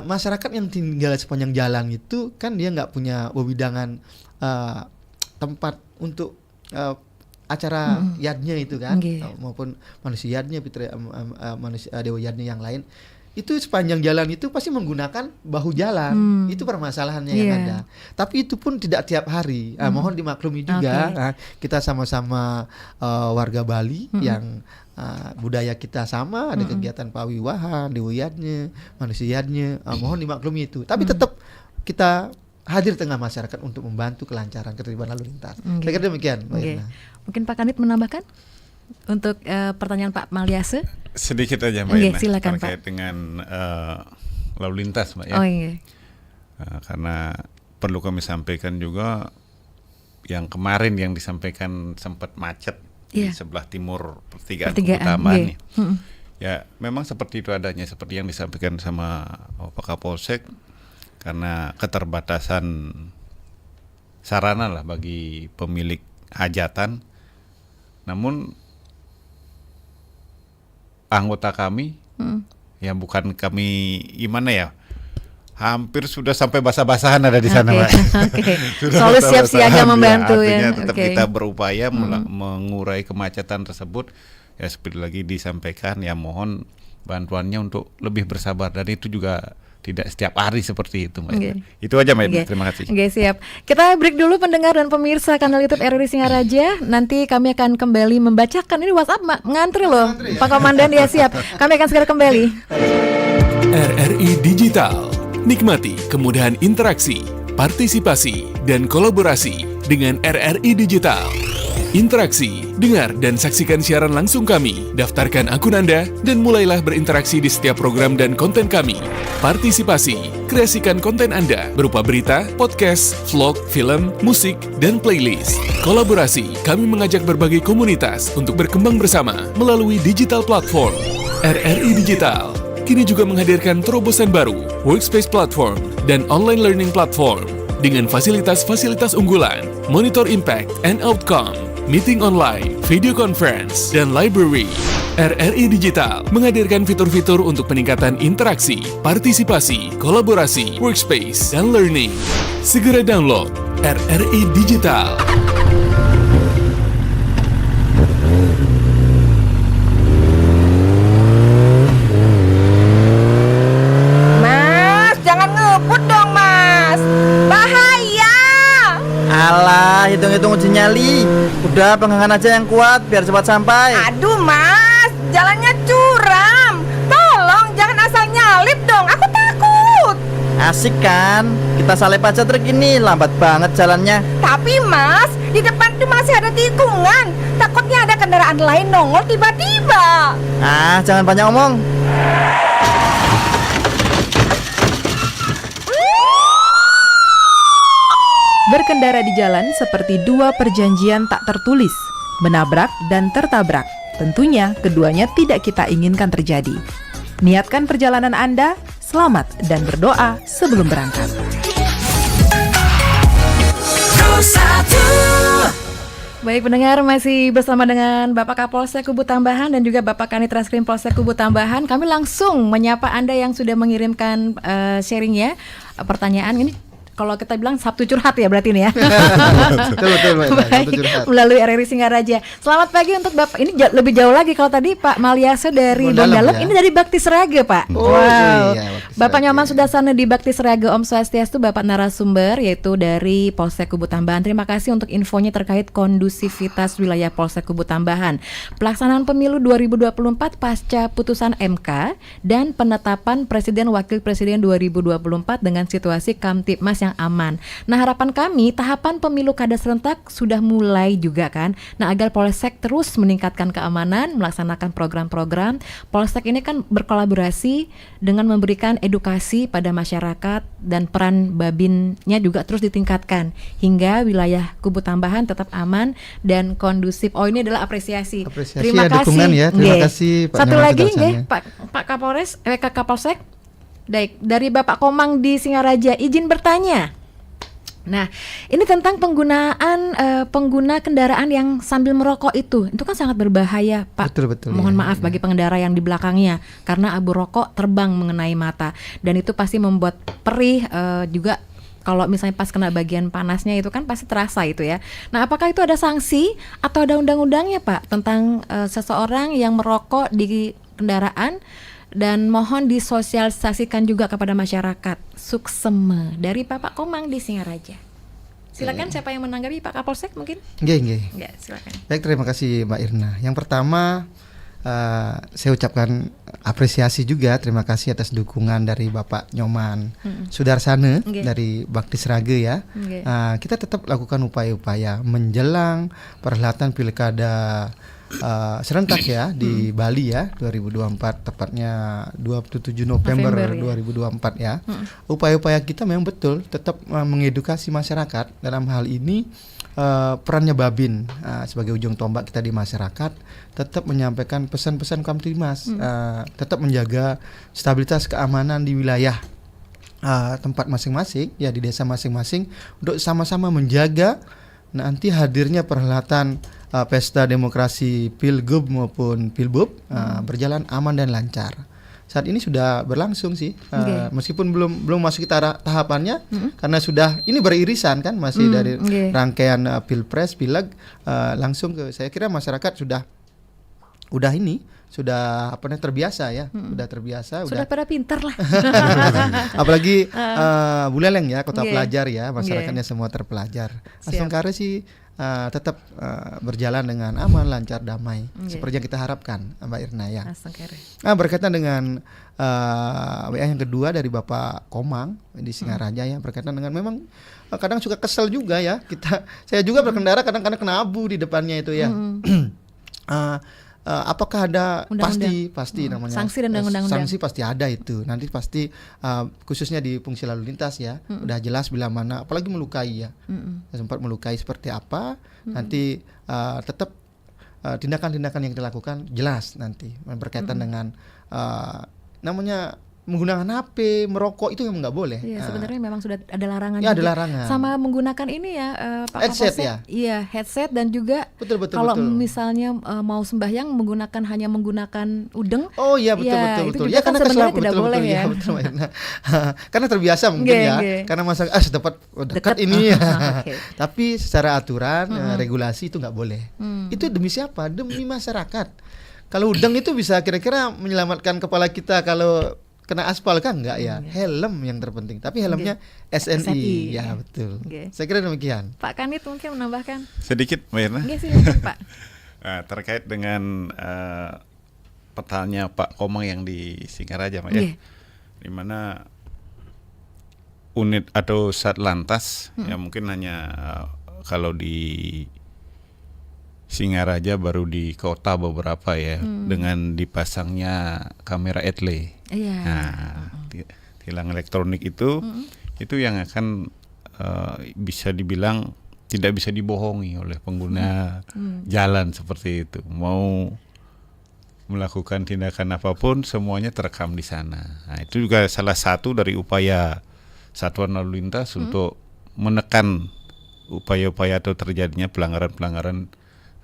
Masyarakat yang tinggal sepanjang jalan itu kan dia nggak punya wewidangan tempat untuk acara yadnya itu kan, maupun manusia yadnya, manusia dewa yadnya yang lain. Itu sepanjang jalan itu pasti menggunakan bahu jalan. Itu permasalahannya yang ada. Tapi itu pun tidak tiap hari. Mohon dimaklumi juga. Kita sama-sama warga Bali yang budaya kita sama, ada kegiatan pawiwahan, dewiyatnya, manusianya, mohon dimaklumi itu. Tapi tetap kita hadir tengah masyarakat untuk membantu kelancaran ketertiban lalu lintas. Saya kira demikian, Mbak Irna. Mungkin Pak Kanit menambahkan untuk pertanyaan Pak Maliase? Sedikit aja Mbak Irna, silakan, terkait Pak. dengan lalu lintas Mbak ya. Karena perlu kami sampaikan juga yang kemarin yang disampaikan sempat macet di sebelah timur pertigaan Kubu Tambahan nih. Ya memang seperti itu adanya, seperti yang disampaikan sama Pak Kapolsek, karena keterbatasan sarana lah bagi pemilik hajatan. Namun anggota kami yang bukan kami gimana ya, hampir sudah sampai basah-basahan ada di sana, Mbak. Selalu siap siaga membantu ya. Artinya tetap kita berupaya mengurai kemacetan tersebut. Ya seperti lagi disampaikan, ya mohon bantuannya untuk lebih bersabar, dan itu juga tidak setiap hari seperti itu, Mbak. Itu aja, Mbak. Terima kasih. Siap. Kita break dulu pendengar dan pemirsa kanal YouTube RRI Singaraja. Nanti kami akan kembali membacakan ini WhatsApp, ngantri loh. Pak Komandan ya siap. Kami akan segera kembali. RRI Digital. Nikmati kemudahan interaksi, partisipasi, dan kolaborasi dengan RRI Digital. Interaksi, dengar dan saksikan siaran langsung kami, daftarkan akun Anda, dan mulailah berinteraksi di setiap program dan konten kami. Partisipasi, kreasikan konten Anda berupa berita, podcast, vlog, film, musik, dan playlist. Kolaborasi, kami mengajak berbagai komunitas untuk berkembang bersama melalui digital platform. RRI Digital kini juga menghadirkan terobosan baru, workspace platform, dan online learning platform dengan fasilitas-fasilitas unggulan, monitor impact and outcome, meeting online, video conference, dan library. RRI Digital menghadirkan fitur-fitur untuk peningkatan interaksi, partisipasi, kolaborasi, workspace, dan learning. Segera download RRI Digital. Mas, jangan ngebut dong, Mas. Bahaya. Alah, hitung-hitung uji nyali. Udah pegangan aja yang kuat biar cepat sampai. Aduh, Mas, jalannya curam. Tolong jangan asal nyalip dong, aku takut. Asik kan? Kita salip aja truk ini, lambat banget jalannya. Tapi Mas, di depan tuh masih ada tikungan. Takutnya ada kendaraan lain nongol tiba-tiba. Ah, jangan banyak omong. Berkendara di jalan seperti dua perjanjian tak tertulis, menabrak dan tertabrak. Tentunya keduanya tidak kita inginkan terjadi. Niatkan perjalanan Anda, selamat dan berdoa sebelum berangkat. Baik pendengar, masih bersama dengan Bapak Kapolsek Kubu Tambahan dan juga Bapak Kanit Reskrim Polsek Kubu Tambahan. Kami langsung menyapa Anda yang sudah mengirimkan sharingnya, pertanyaan ini. Kalau kita bilang Sabtu curhat ya berarti ini ya. Betul, Baik, melalui RRI Singaraja. Selamat pagi untuk Bapak. Ini lebih jauh lagi kalau tadi Pak Maliaso dari Bondalem, ya? ini dari Bakti Seraga, Pak. Oh, wow. iya, Bapak Nyoman Sudarsana di Bakti Seraga, Om Swastiastu, Bapak narasumber yaitu dari Polsek Kubu Tambahan. Terima kasih untuk infonya terkait kondusivitas wilayah Polsek Kubu Tambahan. Pelaksanaan pemilu 2024 pasca putusan MK dan penetapan Presiden Wakil Presiden 2024 dengan situasi Kamtibmas yang aman. Nah, harapan kami tahapan pemilu kada serentak sudah mulai juga kan. Nah, agar Polsek terus meningkatkan keamanan, melaksanakan program-program. Polsek ini kan berkolaborasi dengan memberikan edukasi pada masyarakat dan peran Babinnya juga terus ditingkatkan hingga wilayah Kubu Tambahan tetap aman dan kondusif. Oh, ini adalah apresiasi. Terima kasih. Dukungan ya. Terima kasih Pak. Satu lagi nggih, Pak Kapolres, Kak Kapolsek. Baik, dari Bapak Komang di Singaraja, izin bertanya. Nah, ini tentang penggunaan pengguna kendaraan yang sambil merokok itu kan sangat berbahaya, Pak. Betul. Mohon maaf bagi pengendara yang di belakangnya karena abu rokok terbang mengenai mata dan itu pasti membuat perih juga. Kalau misalnya pas kena bagian panasnya itu kan pasti terasa itu ya. Nah, apakah itu ada sanksi atau ada undang-undangnya, Pak, tentang seseorang yang merokok di kendaraan? Dan mohon disosialisasikan juga kepada masyarakat. Sukseme dari Bapak Komang di Singaraja. Silakan siapa yang menanggapi, Pak Kapolsek mungkin? Nggih. Ya, silakan. Baik, terima kasih Mbak Irna. Yang pertama saya ucapkan apresiasi juga, terima kasih atas dukungan dari Bapak Nyoman Sudarsana dari Bakti Seraga ya. Kita tetap lakukan upaya-upaya menjelang perhelatan pilkada serentak ya di Bali ya 2024, tepatnya 27 November 2024 ya. Upaya-upaya kita memang betul tetap mengedukasi masyarakat dalam hal ini. Perannya Babin sebagai ujung tombak kita di masyarakat, tetap menyampaikan pesan-pesan Kamtibmas, tetap menjaga stabilitas keamanan di wilayah tempat masing-masing ya, di desa masing-masing, untuk sama-sama menjaga nanti hadirnya perhelatan pesta demokrasi Pilgub maupun Pilbub berjalan aman dan lancar. Saat ini sudah berlangsung sih, meskipun belum masuk ke tahapannya, karena sudah ini beririsan kan, masih dari rangkaian Pilpres, Pileg, langsung ke, saya kira masyarakat sudah terbiasa ya, sudah pada pintar lah. Apalagi Buleleng ya, kota pelajar ya, masyarakatnya semua terpelajar. Langsung kare sih tetap berjalan dengan aman, lancar, damai, seperti yang kita harapkan, Mbak Irna ya. Berkaitan dengan WA yang kedua dari Bapak Komang di Singaraja ya, berkaitan dengan memang kadang suka kesel juga ya saya juga berkendara kadang-kadang kena abu di depannya itu ya. Apakah ada pasti namanya sanksi dan undang-undang. Sanksi pasti ada itu. Nanti pasti khususnya di fungsi lalu lintas ya. Udah jelas bila mana, apalagi melukai ya. Sempat melukai seperti apa, nanti tetap tindakan-tindakan yang dilakukan jelas nanti berkaitan dengan namanya menggunakan HP, merokok itu memang nggak boleh. Iya, sebenarnya memang sudah ada larangan. Ya, ada juga. larangan. Sama menggunakan ini ya, Pak Headset Kapolsek. ya? Iya, headset dan juga Betul. kalau misalnya mau sembahyang hanya menggunakan udeng. Oh iya, betul. Itu juga kan sebenarnya tidak boleh ya. Betul. Karena terbiasa mungkin ya. Karena masa dekat ini ya. Okay. Tapi secara aturan, regulasi itu nggak boleh. Itu demi siapa? Demi masyarakat. Kalau udeng itu bisa kira-kira menyelamatkan kepala kita kalau kena aspal kan enggak ya. Helm yang terpenting. Tapi helmnya SNI. Ya betul. Saya kira demikian. Pak Kanit mungkin menambahkan sedikit, Mbak Irna. Silakan, Pak. Terkait dengan petanya Pak Komang yang di Singaraja, Pak ya. Di mana unit atau Satlantas ya mungkin hanya kalau di Singaraja baru di kota beberapa ya dengan dipasangnya kamera ETLE. Nah, tilang elektronik itu yang akan bisa dibilang tidak bisa dibohongi oleh pengguna jalan seperti itu. Mau melakukan tindakan apapun semuanya terekam di sana. Nah, itu juga salah satu dari upaya Satuan Lalu Lintas untuk menekan upaya-upaya atau terjadinya pelanggaran-pelanggaran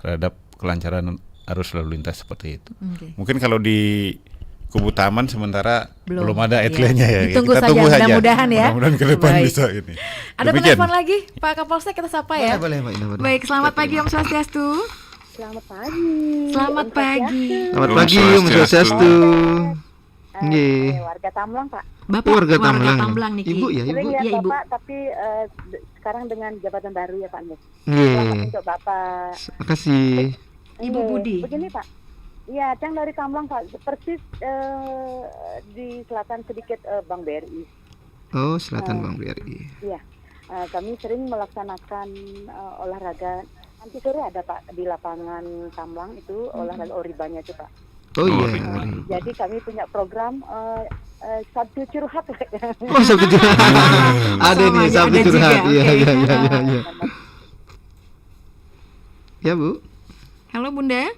terhadap kelancaran arus lalu lintas seperti itu. Mungkin kalau di Kubu Taman sementara belum ada ETLE-nya ya. Ditunggu kita saja, tunggu saja. Mudah-mudahan ya. Mudah-mudahan ke depan bisa ini. Ada penelpon lagi, Pak Kapolsek, kita sapa ya. Boleh. Baik, selamat pagi Om Swastiastu. Selamat pagi. Selamat pagi. Selamat pagi Om Swastiastu. Nggih. Warga Tamlang, Pak. Bapak warga Tamblang Niki. Ibu ya, Sering Ibu. ya, Ibu. Bapak, tapi sekarang dengan jabatan baru ya, Pak Nis. Nggih. Selamat untuk Bapak. Makasih. Ibu Budi. Begini, Pak. Iya, Cang dari Tamlang, Pak. Persis di selatan sedikit Bank BRI. Oh, selatan Bank BRI. Iya. Kami sering melaksanakan olahraga. Nanti sore ada, Pak, di lapangan Tamlang itu olahraga oribanya itu, Pak. Oh iya. Jadi kami punya program Sabtu curhat. Oh, Sabtu curhat. Ada nih Sabtu curhat. Iya. Ya, Bu. Halo, Bunda.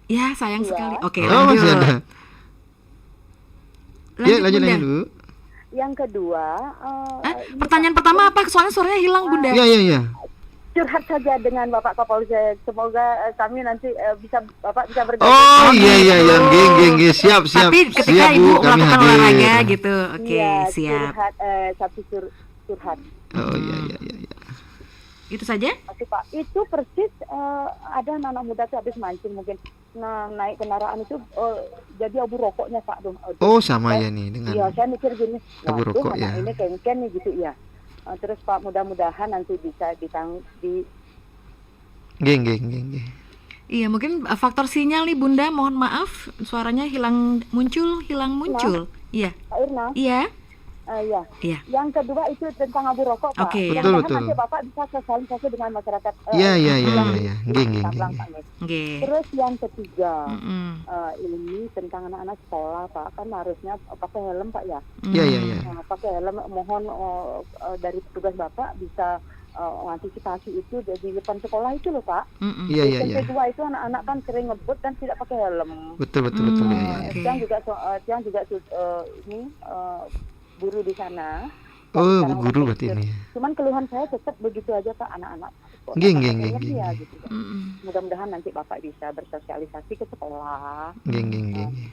Ya, sayang sekali. Oke, lanjut. Masih ada. Lanjut dulu. Yang kedua, pertanyaan pertama apa? Soalnya suaranya hilang, Bunda. Iya. Curhat saja dengan Bapak Kapolsek. Semoga kami nanti Bapak bisa bergabung. Oh iya, geng, siap. Tapi ketika siap, Ibu Bu, kami melakukan hadir. olahraga gitu. Oke, Iya, siap. Sabtu curhat. Oh iya. Itu saja? Oke, Pak. Itu persis ada anak muda tuh habis mancing mungkin naik kendaraan itu jadi abu rokoknya, Pak. Oh, sama ya nih dengan. Iya, saya mikir gini. Abu rokok ya. Ini kengken nih gitu ya. Terus Pak, mudah-mudahan nanti bisa Geng. Iya, mungkin faktor sinyal nih, Bunda. Mohon maaf, suaranya hilang muncul. Iya. Pak Irna? Iya. Iya. Yang kedua itu tentang abu rokok, Pak. Oke. Betul. Nanti Bapak bisa sosialisasi dengan masyarakat. Iya. Geng. Terus yang ketiga, ini tentang anak-anak sekolah, Pak. Kan harusnya pakai helm, Pak ya. Iya. Pakai helm. Mohon dari petugas Bapak bisa antisipasi itu di depan sekolah itu loh, Pak. Iya. Yang kedua itu anak-anak kan sering ngebut dan tidak pakai helm. Betul ya. Yang juga ini guru di sana. Oh, Bu Guru berarti ini. Cuman keluhan saya tetap begitu aja, Pak, anak-anak. Geng. Ya, gitu. Mudah-mudahan nanti Bapak bisa bersosialisasi ke sekolah. Geng.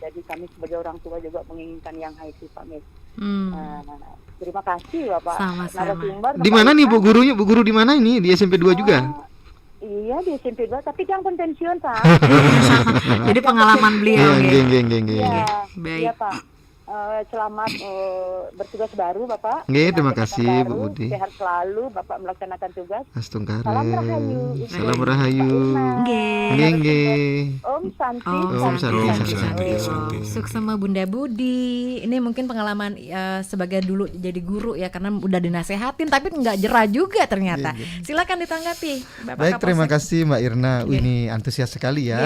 Jadi kami sebagai orang tua juga menginginkan yang high itu, Pak Mis. Terima kasih, Bapak. Sama-sama. Di mana nih Bu Gurunya? Bu Guru di mana ini? Di SMP 2 juga? Iya, di SMP 2, tapi yang pensiun, Pak. Jadi pengalaman beliau. Geng. Baik. Iya, Pak. Selamat bertugas baru, Bapak. Terima kasih, Bu Budi. Sehat selalu, Bapak melaksanakan tugas. Astungkare. Salam Rahayu. Geng. Om Santi. Om Santi. Sukses sama Bunda Budi. Ini mungkin pengalaman sebagai dulu jadi guru ya, karena udah dinasehatin tapi nggak jerah juga ternyata. Silakan ditanggapi, Bapak Baik, Kapolsek. terima kasih Mbak Irna. Ini antusias sekali ya.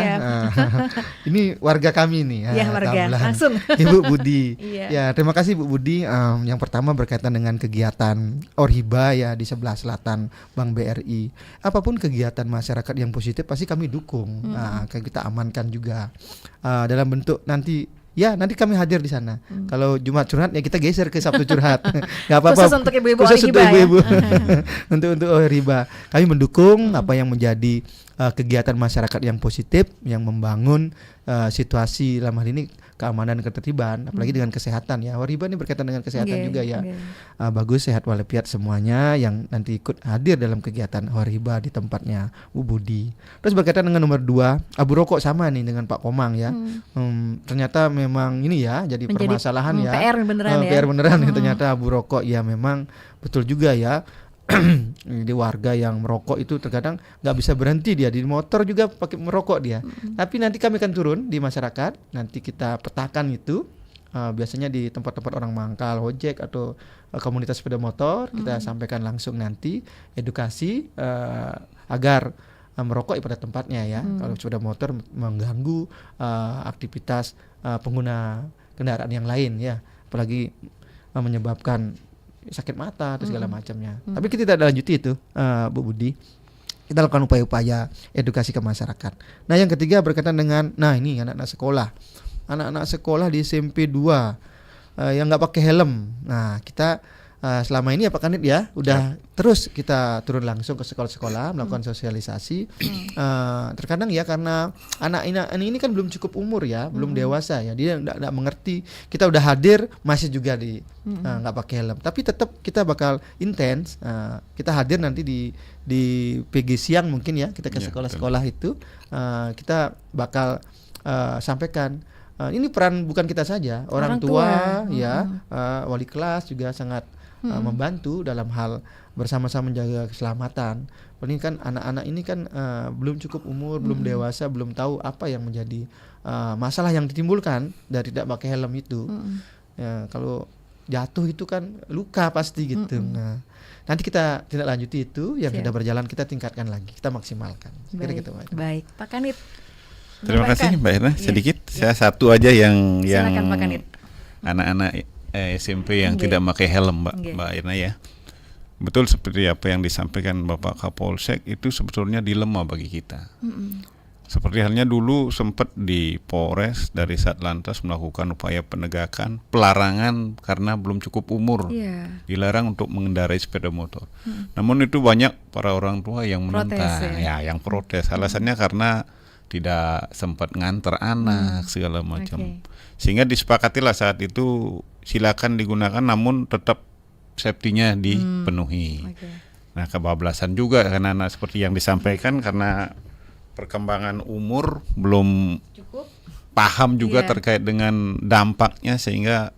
Ini warga kami nih. Iya, warga. Tamlan. Langsung. Ibu Budi. Iya. Ya, terima kasih Bu Budi. Yang pertama berkaitan dengan kegiatan Orhiba ya di sebelah selatan Bank BRI. Apapun kegiatan masyarakat yang positif pasti kami dukung. Kita amankan juga dalam bentuk nanti ya nanti kami hadir di sana. Kalau Jumat curhat ya kita geser ke Sabtu curhat. Nggak apa-apa. Khusus untuk ibu-ibu Khusus untuk Oriba, ibu-ibu. untuk Oriba. Kami mendukung apa yang menjadi kegiatan masyarakat yang positif, yang membangun situasi dalam hal ini keamanan dan ketertiban, apalagi dengan kesehatan ya. Oriba ini berkaitan dengan kesehatan juga ya. Bagus, sehat walafiat semuanya yang nanti ikut hadir dalam kegiatan Oriba di tempatnya Bu Budi. Terus berkaitan dengan nomor 2, abu rokok sama nih dengan Pak Komang ya. Ternyata memang ini ya jadi permasalahan ya. PR beneran ya. PR beneran ya, ternyata abu rokok ya memang betul juga ya. Di warga yang merokok itu terkadang nggak bisa berhenti, dia di motor juga pakai merokok dia. Tapi nanti kami akan turun di masyarakat, nanti kita petakan itu biasanya di tempat-tempat orang mangkal, ojek atau komunitas sepeda motor, kita sampaikan langsung nanti edukasi agar merokok pada tempatnya ya. Kalau sepeda motor mengganggu aktivitas pengguna kendaraan yang lain ya, apalagi menyebabkan sakit mata atau segala macamnya. Tapi kita tidak lanjuti itu, Bu Budi. Kita lakukan upaya-upaya edukasi ke masyarakat. Nah, yang ketiga berkaitan dengan, ini anak-anak sekolah. Anak-anak sekolah di SMP 2 yang nggak pakai helm. Nah, kita selama ini ya Pak Kanit ya, udah terus kita turun langsung ke sekolah-sekolah melakukan sosialisasi. Terkadang ya karena anak ini kan belum cukup umur ya, belum dewasa ya, dia nggak mengerti. Kita udah hadir masih juga di nggak pakai helm. Tapi tetap kita bakal intens. Kita hadir nanti di PG siang mungkin ya, kita ke sekolah-sekolah itu kita bakal sampaikan. Ini peran bukan kita saja, orang tua ya, wali kelas juga sangat membantu dalam hal bersama-sama menjaga keselamatan. Ini kan anak-anak ini kan belum cukup umur, belum dewasa, belum tahu apa yang menjadi masalah yang ditimbulkan dari tidak pakai helm itu. Ya, kalau jatuh itu kan luka pasti gitu. Nah, nanti kita tindak lanjuti itu yang sudah berjalan, kita tingkatkan lagi, kita maksimalkan. Gitu, baik, Pak Kanit. Terima kasih Mbak Irna. Sedikit saya satu aja yang Pak Kanit. Anak-anak SMP yang tidak pakai helm Mbak Irna ya. Betul seperti apa yang disampaikan Bapak Kapolsek, itu sebetulnya dilema bagi kita. Seperti halnya dulu sempat di Polres dari Satlantas melakukan upaya penegakan pelarangan karena belum cukup umur, dilarang untuk mengendarai sepeda motor. Namun itu banyak para orang tua yang menentang, yang protes. Alasannya karena tidak sempat nganter anak segala macam. Sehingga disepakatilah saat itu silakan digunakan, namun tetap safety-nya dipenuhi. Nah, kebablasan juga karena anak seperti yang disampaikan, karena perkembangan umur belum cukup paham juga terkait dengan dampaknya, sehingga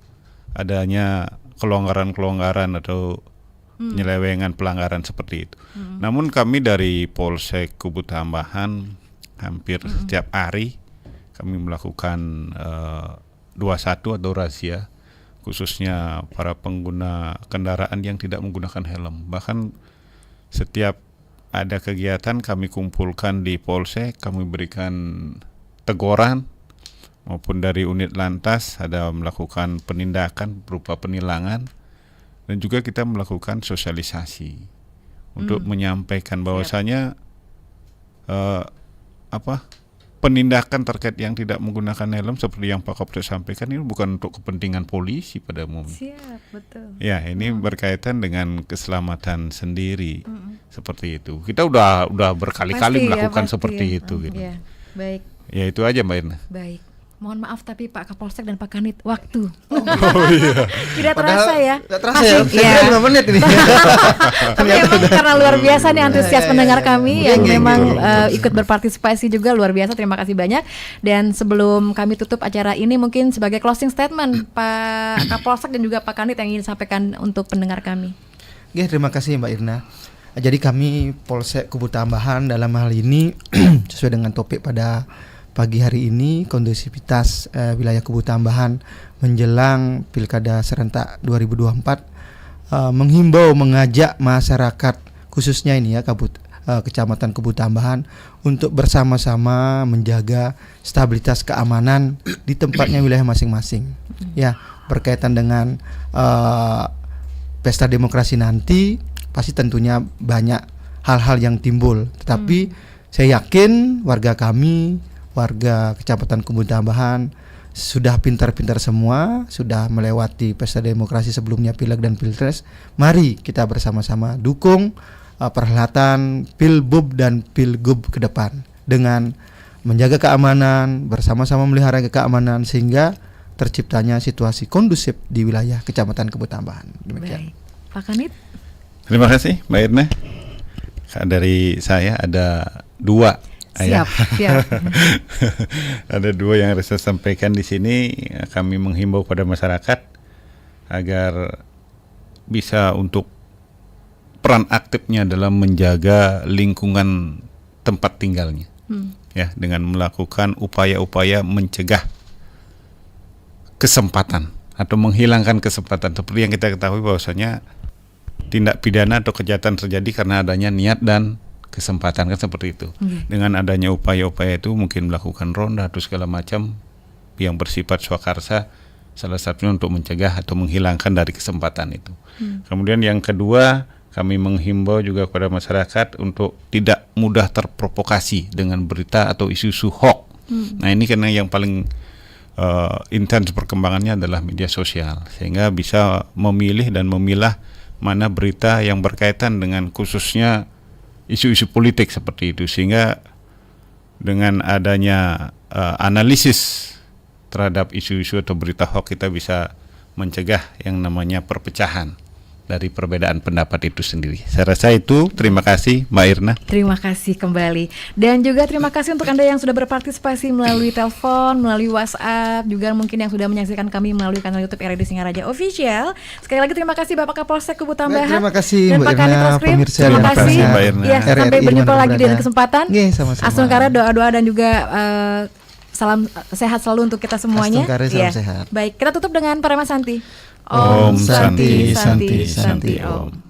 adanya kelonggaran-kelonggaran atau penyelewengan pelanggaran seperti itu. Namun kami dari Polsek Kubu Tambahan hampir setiap hari kami melakukan 21 atau razia, khususnya para pengguna kendaraan yang tidak menggunakan helm. Bahkan setiap ada kegiatan kami kumpulkan di Polsek, kami berikan teguran, maupun dari unit lantas ada melakukan penindakan berupa penilangan, dan juga kita melakukan sosialisasi untuk menyampaikan bahwasanya penindakan terkait yang tidak menggunakan helm seperti yang Pak Kapolres sampaikan ini bukan untuk kepentingan polisi pada umumnya. Siap, betul. Ya, ini berkaitan dengan keselamatan sendiri. Seperti itu. Kita udah berkali-kali melakukan seperti itu gitu. Ya, baik. Ya, itu aja Mbak Irna. Baik. Mohon maaf tapi Pak Kapolsek dan Pak Kanit waktu. Iya. Tidak terasa ya. Tidak terasa ya. Saya 5 menit ini. Tapi memang karena luar biasa nih antusias pendengar kami yang memang ikut berpartisipasi juga, luar biasa. Terima kasih banyak. Dan sebelum kami tutup acara ini, mungkin sebagai closing statement Pak Kapolsek dan juga Pak Kanit yang ingin disampaikan untuk pendengar kami. Oke, terima kasih Mbak Irna. Jadi kami Polsek Kubu Tambahan dalam hal ini sesuai dengan topik pada pagi hari ini, kondusivitas wilayah Kubu Tambahan menjelang Pilkada serentak 2024, menghimbau, mengajak masyarakat khususnya ini ya Kecamatan Kubu Tambahan untuk bersama-sama menjaga stabilitas keamanan di tempatnya wilayah masing-masing. Ya, berkaitan dengan pesta demokrasi nanti pasti tentunya banyak hal-hal yang timbul, tetapi saya yakin warga kami, warga Kecamatan Kubu Tambahan sudah pintar-pintar semua, sudah melewati pesta demokrasi sebelumnya Pileg dan Pilpres. Mari kita bersama-sama dukung perhelatan Pilbub dan Pilgub ke depan dengan menjaga keamanan, bersama-sama melihara keamanan sehingga terciptanya situasi kondusif di wilayah Kecamatan Kebun Tambahan. Demikian. Baik. Pak Kanit. Terima kasih Mbak Irna. Dari saya ada 2. Siap. Ada 2 yang harus saya sampaikan di sini. Kami menghimbau pada masyarakat agar bisa untuk peran aktifnya dalam menjaga lingkungan tempat tinggalnya, ya, dengan melakukan upaya-upaya mencegah kesempatan atau menghilangkan kesempatan. Seperti yang kita ketahui bahwasanya tindak pidana atau kejahatan terjadi karena adanya niat dan kesempatan, kan seperti itu. Dengan adanya upaya-upaya itu mungkin melakukan ronda atau segala macam yang bersifat swakarsa, salah satunya untuk mencegah atau menghilangkan dari kesempatan itu. Kemudian yang kedua, kami menghimbau juga kepada masyarakat untuk tidak mudah terprovokasi dengan berita atau isu-isu hoax. Nah ini karena yang paling intens perkembangannya adalah media sosial, sehingga bisa memilih dan memilah mana berita yang berkaitan dengan khususnya isu-isu politik seperti itu, sehingga dengan adanya analisis terhadap isu-isu atau berita hoax kita bisa mencegah yang namanya perpecahan dari perbedaan pendapat itu sendiri. Saya rasa itu. Terima kasih Mbak Irna. Terima kasih kembali. Dan juga terima kasih untuk Anda yang sudah berpartisipasi melalui telepon, melalui WhatsApp, juga mungkin yang sudah menyaksikan kami melalui kanal YouTube RRI Singaraja Official. Sekali lagi terima kasih Bapak Kapolsek Kebun Tambahan. Terima kasih dan Pak Kanit Reskrim. Terima kasih Mbak Irna. Ya, sampai berjumpa lagi di kesempatan. Astungkara, doa-doa dan juga salam sehat selalu untuk kita semuanya. Astungkara, salam sehat. Baik, kita tutup dengan Parama Santi. Om Santi Santi Santi Om.